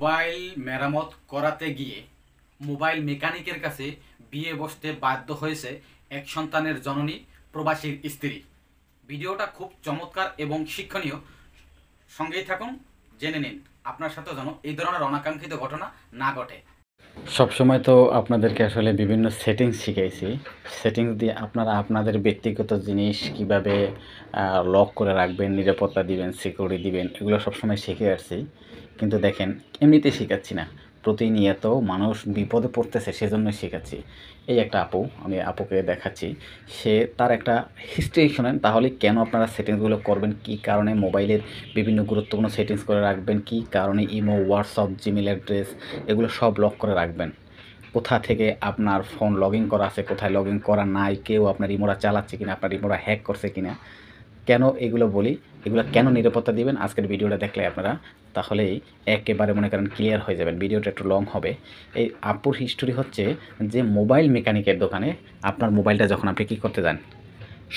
Mobile মেরামত করাতে গিয়ে মোবাইল মেকানিকের কাছে বিয়ে বসতে বাধ্য হয়েছে এক সন্তানের জননী প্রবাসীর স্ত্রী। ভিডিওটা খুব চমৎকার এবং শিক্ষণীয়, সঙ্গেই থাকুন, জেনে নিন আপনার সাথে যেন এই ধরনের অনাকাঙ্ক্ষিত ঘটনা না ঘটে। সবসময় তো আপনাদেরকে আসলে বিভিন্ন সেটিংস শিখাইছি। সেটিংস দিয়ে আপনারা আপনাদের ব্যক্তিগত জিনিস কিভাবে লক করে রাখবেন, নিরাপত্তা দিবেন, সিকিউরিটি দিবেন, এগুলো সবসময় শিখে আসছি। কিন্তু দেখেন, এমনিতে শেখাচ্ছি না, প্রতিনিয়ত মানুষ বিপদে পড়তেছে সেজন্যই শেখাচ্ছি। এই একটা আপু, আমি আপুকে দেখাচ্ছি, সে তার একটা হিস্ট্রি শোনেন, তাহলে কেন আপনারা সেটিংসগুলো করবেন, কী কারণে মোবাইলের বিভিন্ন গুরুত্বপূর্ণ সেটিংস করে রাখবেন, কী কারণে ইমো, হোয়াটসঅ্যাপ, জিমেল অ্যাড্রেস এগুলো সব লক করে রাখবেন, কোথা থেকে আপনার ফোন লগ ইন করা আছে, কোথায় লগ ইন করা নাই, কেউ আপনার ইমোরা চালাচ্ছে কিনা, আপনার ইমোরা হ্যাক করছে কিনা, কেন এগুলো বলি, এগুলো কেন নিরাপত্তা দিবেন, আজকের ভিডিওটা দেখলে আপনারা তাহলেই একেবারে মনে করেন ক্লিয়ার হয়ে যাবেন। ভিডিওটা একটু লং হবে। এই আপুর হিস্টোরি হচ্ছে যে মোবাইল মেকানিকের দোকানে আপনার মোবাইলটা যখন আপনি কী করতে যান,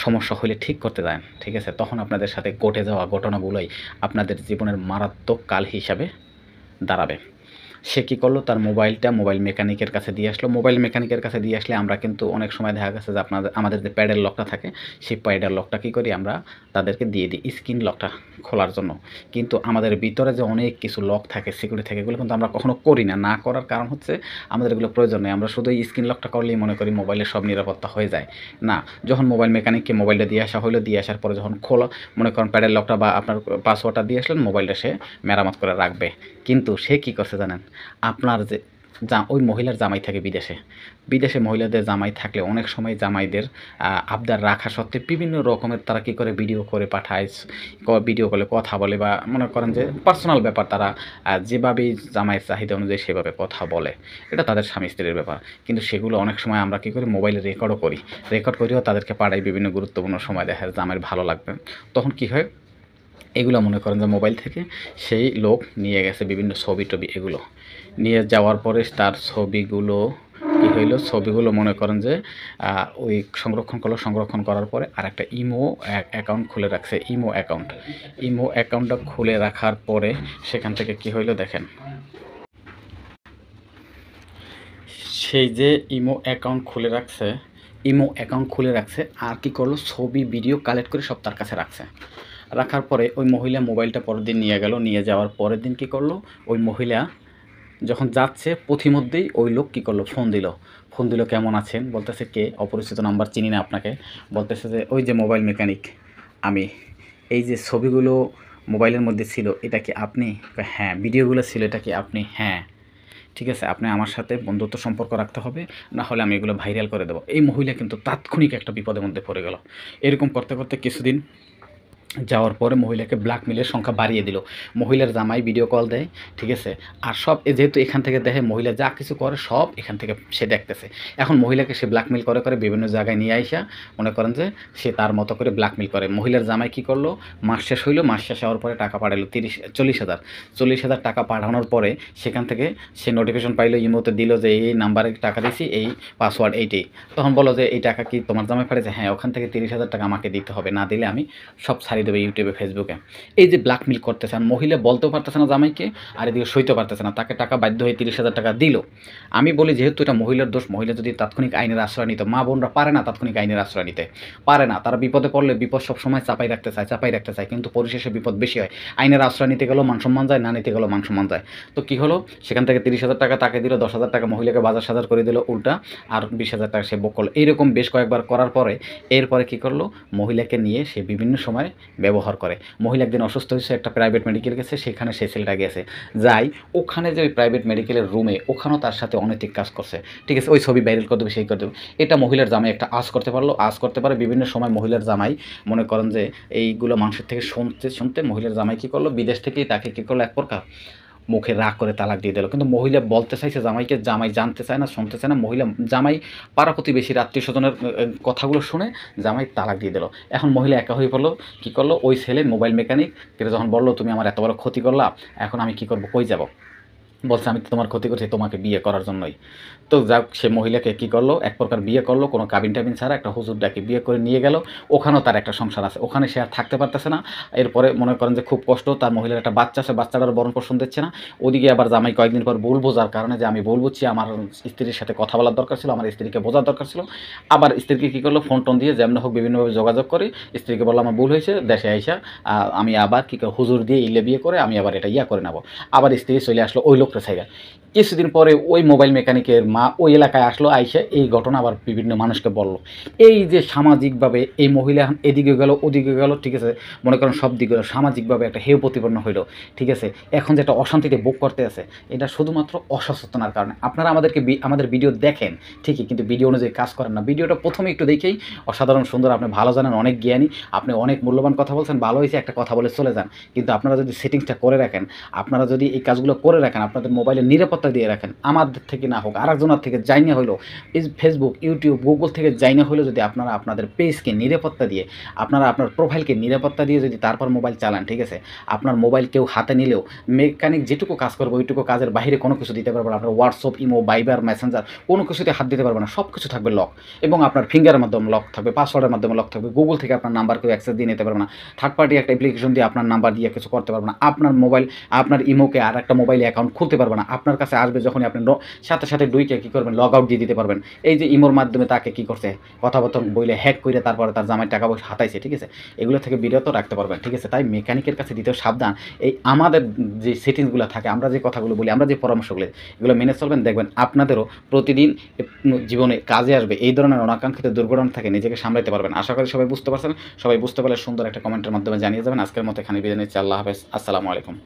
সমস্যা হলে ঠিক করতে যান, ঠিক আছে, তখন আপনাদের সাথে ঘটে যাওয়া ঘটনাগুলোই আপনাদের জীবনের মারাত্মক কাল হিসাবে দাঁড়াবে। সে কী করলো, তার মোবাইলটা মোবাইল মেকানিকের কাছে দিয়ে আসলো। মোবাইল মেকানিকের কাছে দিয়ে আসলে আমরা কিন্তু অনেক সময় দেখা গেছে যে আমাদের যে প্যাডের লকটা থাকে, সেই প্যাডের লকটা কী করি, আমরা তাদেরকে দিয়ে দিই স্ক্রিন লকটা খোলার জন্য। কিন্তু আমাদের ভিতরে যে অনেক কিছু লক থাকে, সিকিউরিটি থাকে, এগুলো কিন্তু আমরা কখনো করি না। না করার কারণ হচ্ছে আমাদের এগুলো প্রয়োজন নেই। আমরা শুধু স্ক্রিন লকটা করলেই মনে করি মোবাইলের সব নিরাপত্তা হয়ে যায়। না, যখন মোবাইল মেকানিককে মোবাইলটা দিয়ে আসা হলো, দিয়ে আসার পরে যখন খোলা, মনে করেন প্যাডের লকটা বা আপনার পাসওয়ার্ডটা দিয়ে আসলেন, মোবাইলটা সে মেরামত করে রাখবে। কিন্তু সে কী করছে জানেন, আপনার যে ওই মহিলার জামাই থাকে বিদেশে মহিলাদের জামাই থাকলে অনেক সময় জামাইদের আবদার রাখা সত্ত্বে বিভিন্ন রকমের তারা কী করে ভিডিও করে পাঠায়, ভিডিও কলে কথা বলে, বা মনে করেন যে পার্সোনাল ব্যাপার, তারা যেভাবেই জামাইয়ের চাহিদা অনুযায়ী সেভাবে কথা বলে, এটা তাদের স্বামী স্ত্রীর ব্যাপার। কিন্তু সেগুলো অনেক সময় আমরা কী করি, মোবাইলে রেকর্ডও করি, রেকর্ড করেও তাদেরকে পাঠাই। বিভিন্ন গুরুত্বপূর্ণ সময় দেখা যায় জামাইয়ের ভালো লাগবে, তখন কী হয়, এগুলো মনে করেন যে মোবাইল থেকে সেই লোক নিয়ে গেছে বিভিন্ন ছবি টবি, এগুলো নিয়ে যাওয়ার পরে তার ছবিগুলো কী হইলো, ছবিগুলো মনে করেন যে ওই সংরক্ষণ করার পরে আর একটা ইমো অ্যাকাউন্ট খুলে রাখছে। ইমো অ্যাকাউন্টটা খুলে রাখার পরে সেখান থেকে কী হইলো দেখেন, সেই যে ইমো অ্যাকাউন্ট খুলে রাখছে আর কি করলো, ছবি ভিডিও কালেক্ট করে সব তার কাছে রাখার পরে ওই মহিলা মোবাইলটা পরের দিন নিয়ে গেল। নিয়ে যাওয়ার পরের দিন কী করলো, ওই মহিলা যখন যাচ্ছে পথিমধ্যেই ওই লোক কী করলো, ফোন দিল, কেমন আছেন, বলতেছে কে, অপরিচিত নাম্বার, চিনি না আপনাকে। বলতেছে যে ওই যে মোবাইল মেকানিক আমি, এই যে ছবিগুলো মোবাইলের মধ্যে ছিল এটা কি আপনি? হ্যাঁ। ভিডিওগুলো ছিল এটা কি আপনি? হ্যাঁ। ঠিক আছে, আপনি আমার সাথে বন্ধুত্ব সম্পর্ক রাখতে হবে, না হলে আমি এগুলো ভাইরাল করে দেবো। এই মহিলা কিন্তু তাৎক্ষণিক একটা বিপদের মধ্যে পড়ে গেল। এরকম করতে করতে কিছুদিন যাওয়ার পরে মহিলাকে ব্ল্যাকমেলের সংখ্যা বাড়িয়ে দিল। মহিলার জামাই ভিডিও কল দেয়, ঠিক আছে, আর সব যেহেতু এখান থেকে দেখে, মহিলা যা কিছু করে সব এখান থেকে সে দেখতেছে। এখন মহিলাকে সে ব্ল্যাকমেল করে বিভিন্ন জায়গায় নিয়ে আইসা মনে করেন যে সে তার মতো করে ব্ল্যাকমেল করে। মহিলার জামাই কী করলো, মাস শেষ হইলো, মাস শেষ হওয়ার পরে টাকা পাঠালো 40,000 টাকা পাঠানোর পরে সেখান থেকে সে নোটিফিকেশন পাইলো, ইমোতে দিল যে এই নাম্বারে টাকা দিছি, এই পাসওয়ার্ড এইটাই। তখন বলো যে এই টাকা কি তোমার জামাই পাঠিয়েছে? হ্যাঁ, ওখান থেকে 30,000 টাকা আমাকে দিতে হবে, না দিলে আমি সব ছাড়িয়ে দেবে ইউটিউবে, ফেসবুকে। এই যে ব্ল্যাকমেল করতেছে, আর মহিলা বলতেও পারতেছে না জামাইকে, আর এদিকে সইতে পারতেছে না, তাকে টাকা বাধ্য হয়ে 30,000 টাকা দিল। আমি বলি যেহেতু এটা মহিলার দোষ, মহিলা যদি তাৎক্ষণিক আইনের আশ্রয় নিত, মা বোনরা পারে না তাৎক্ষণিক আইনের আশ্রয় নিতে, পারে না, তারা বিপদে পড়লে বিপদ সবসময় চাপাই রাখতে চায়, কিন্তু পরিশেষে বিপদ বেশি হয়। আইনের আশ্রয় নিতে গেলেও মান সম্মান যায়, না নিতে গেলেও মান সম্মান যায়। তো কী হলো, সেখান থেকে 30,000 টাকা তাকে দিল, 10,000 টাকা মহিলাকে বাজার সাজার করে দিল উল্টা, আর 20,000 টাকা সে বুক করলো। এইরকম বেশ কয়েকবার করার পরে এরপরে কী করলো, মহিলাকে নিয়ে সে বিভিন্ন সময় ব্যবহার করে। মহিলা একদিন অসুস্থ হয়েছে, একটা প্রাইভেট মেডিকেল গেছে, সেখানে সেই ছেলেটা গেছে, ওখানে যে ওই প্রাইভেট মেডিকেলের রুমে, ওখানেও তার সাথে অনৈতিক কাজ করছে, ঠিক আছে, ওই ছবি ভাইরাল করে দেবে, সেই করে দেবে। এটা মহিলার জামাই একটা আজ করতে পারে। বিভিন্ন সময় মহিলার জামাই মনে করেন যে এইগুলো মানুষের থেকে শুনতে মহিলার জামাই কী করলো, বিদেশ থেকেই তাকে কী করলো, এক প্রকার মুখে রাগ করে তালাক দিয়ে দিল। কিন্তু মহিলা বলতে চাইছে জামাইকে, জামাই জানতে চায় না, শুনতে চায় না। জামাই পাড়া প্রতিবেশীর আত্মীয় স্বজনের কথাগুলো শুনে জামাই তালাক দিয়ে দিল। এখন মহিলা একা হয়ে পড়লো, কী করলো, ওই ছেলে মোবাইল মেকানিক যখন বললো তুমি আমার এত বড় ক্ষতি করলা, এখন আমি কী করবো, কই যাব, বলছে আমি তো তোমার ক্ষতি করছি তোমাকে বিয়ে করার জন্যই। তো যাক সে মহিলাকে কী করলো, এক প্রকার বিয়ে করলো কোনো কাবিন টাবিন ছাড়া, একটা হুজুর ডাকে বিয়ে করে নিয়ে গেল। ওখানেও তার একটা সংসার আছে, ওখানে সে আর থাকতে পারতেছে না। এরপরে মনে করেন যে খুব কষ্ট, তার মহিলার একটা বাচ্চা আছে, বাচ্চাটার ভরণ পোষণ দিচ্ছে না। ওদিকে আবার জামাই কয়েকদিন পর ভুল বোঝার কারণে যে আমি ভুল বুঝছি, আমার স্ত্রীর সাথে কথা বলার দরকার ছিল, আমার স্ত্রীকে বোঝার দরকার ছিল। আবার স্ত্রীকে কী করলো, ফোন টোন দিয়ে যেমন হোক বিভিন্নভাবে যোগাযোগ করে স্ত্রীকে বললো আমার ভুল হয়েছে, দেশে আইসা আমি আবার কী হুজুর দিয়ে ইলে বিয়ে করে আমি আবার এটা করে নেবো। আবার স্ত্রী চলে আসলো ওই লোকটা ছাইরা। কিছুদিন পরে ওই মোবাইল মেকানিকের মা ওই এলাকায় আসলো, আইসা এই ঘটনা আবার বিভিন্ন মানুষকে বলল। এই যে সামাজিকভাবে এই মহিলা এখন এদিকে গেল ওদিকে গেল, ঠিক আছে, মনে করেন সব দিকে সামাজিকভাবে একটা হেয় প্রতিপন্ন হইল, ঠিক আছে। এখন যেটা অশান্তিতে ভোগ করতে আছে, এটা শুধুমাত্র অসচেতনার কারণে। আপনারা আমাদের ভিডিও দেখেন ঠিকই, কিন্তু ভিডিও অনুযায়ী কাজ করেন না। ভিডিওটা প্রথমে একটু দেখেই অসাধারণ সুন্দর, আপনি ভালো জানেন, অনেক জ্ঞানী, আপনি অনেক মূল্যবান কথা বলছেন, ভালো হয়েছে একটা কথা বলে চলে যান। কিন্তু আপনারা যদি সেটিংসটা করে রাখেন, আপনারা যদি এই কাজগুলো করে রাখেন, আপনাদের মোবাইলের নিরাপত্তা দিয়ে রাখেন, আমাদের থেকে না হোক আরেকজনের থেকে যাই না হইলো, এই ফেসবুক ইউটিউব গুগল থেকে যাই না হইলো, যদি আপনারা আপনাদের পেজকে নিরাপত্তা দিয়ে, আপনারা আপনার প্রোফাইলকে নিরাপত্তা দিয়ে যদি তারপর মোবাইল চালান, ঠিক আছে, আপনার মোবাইল কেউ হাতে নিলেও মেকানিক যেটুকু কাজ করবে ওইটুকু কাজের বাইরে কোনো কিছু দিতে পারবে না। আপনার হোয়াটসঅ্যাপ, ইমো, ভাইবার, মেসেঞ্জার কোনো কিছুতে হাত দিতে পারবে না, সব কিছু থাকবে লক। এবং আপনার ফিঙ্গারের মাধ্যমে লক থাকবে, পাসওয়ার্ডের মাধ্যমে লক থাকবে। গুগল থেকে আপনার নাম্বার কেউ অ্যাক্সেস দিয়ে নিতে পারবে না। থার্ড পার্টি একটা অ্যাপ্লিকেশন দিয়ে আপনার নাম্বার দিয়ে কিছু করতে পারবে না। আপনার মোবাইল, আপনার ইমোকে আর একটা মোবাইলে অ্যাকাউন্ট খুলতে পারবে না। আপনার কাছে আসবে যখনই আপনি সাথে সাথে ডুইকে কী করবেন, লগ আউট দিয়ে দিতে পারবেন। এই যে ইমোর মাধ্যমে তাকে কী করছে, কথাবার্তা বইলে হ্যাক করে তারপরে তার জামাই টাকা পয়সা হাতাইছে, ঠিক আছে, এগুলো থেকে বিরত রাখতে পারবেন, ঠিক আছে। তাই মেকানিকের কাছে দিতেও সাবধান। এই আমাদের যে সেটিংসগুলো থাকে, আমরা যে কথাগুলো বলি, আমরা যে পরামর্শগুলো, এগুলো মেনে চলবেন, দেখবেন আপনাদেরও প্রতিদিন জীবনে কাজে আসবে। এই ধরনের অনাকাঙ্ক্ষিত দুর্ঘটনা থেকে নিজেকে সামলাতে পারবেন। আশা করি সবাই বুঝতে পারছেন। সবাই বুঝতে পারলে সুন্দর একটা কমেন্টের মাধ্যমে জানিয়ে যাবেন। আজকের মতো এখানে বিদায় নিচ্ছি। আল্লাহ হাফেজ, আসসালামু আলাইকুম।